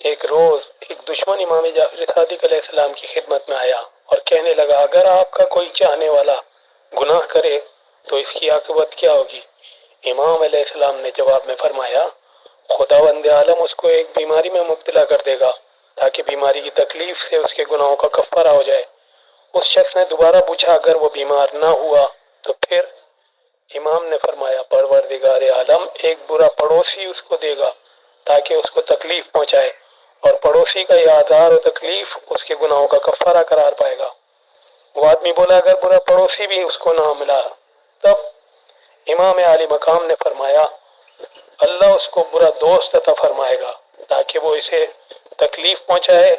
ایک روز ایک دشمن امام جعفر صادق علیہ السلام کی خدمت میں آیا اور کہنے لگا، اگر آپ کا کوئی چاہنے والا گناہ کرے تو اس کی عاقبت کیا ہوگی؟ امام علیہ السلام نے جواب میں فرمایا، خداوند عالم اس کو ایک بیماری میں مبتلا کر دے گا تاکہ بیماری کی تکلیف سے اس کے گناہوں کا کفارہ ہو جائے۔ اس شخص نے دوبارہ پوچھا، اگر وہ بیمار نہ ہوا تو پھر؟ امام نے فرمایا، پروردگار عالم ایک برا پڑوسی اس کو دے گا تاکہ اس کو تکلیف پہنچائے، اور پڑوسی کا یہ آزار و تکلیف اس کے گناہوں کا کفارہ قرار پائے گا۔ وہ آدمی بولا، اگر برا پڑوسی بھی اس کو نہ ملا تب؟ امام عالی مقام نے فرمایا، اللہ اس کو برا دوست عطا فرمائے گا تاکہ وہ اسے تکلیف پہنچائے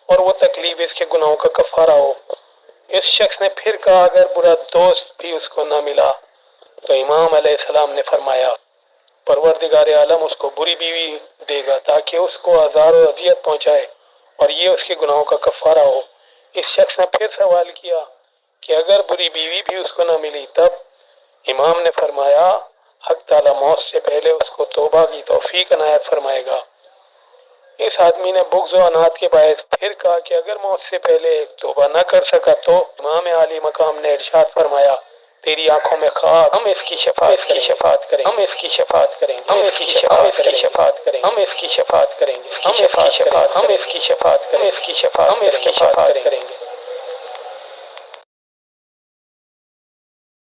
اور وہ تکلیف اس کے گناہوں کا کفارہ ہو۔ اس شخص نے پھر کہا، اگر برا دوست بھی اس کو نہ ملا تو امام علیہ السلام نے فرمایا، پروردگار عالم اس کو بری بیوی دے گا تاکہ اس کو آزار و اذیت پہنچائے اور یہ اس کے گناہوں کا کفارہ ہو۔ اس شخص نے پھر سوال کیا کہ اگر بری بیوی بھی اس کو نہ ملی تب؟ امام نے فرمایا، حق تعالی موت سے پہلے اس کو توبہ کی توفیق عنایت فرمائے گا۔ اس آدمی نے بغض و عناد کے باعث پھر کہا کہ اگر موت سے پہلے توبہ نہ کر سکا تو؟ امام عالی مقام نے ارشاد فرمایا، تیری آنکھوں میں خاک، ہم اس کی شفاعت کریں، ہم اس کی شفاعت کریں گے، ہم اس کی شفاعت کریں گے، ہم اس کی شفاعت کریں گے، ہم اس کی شفاعت کریں گے، ہم اس کی شفاعت کریں گے، ہم اس کی شفاعت کریں گے۔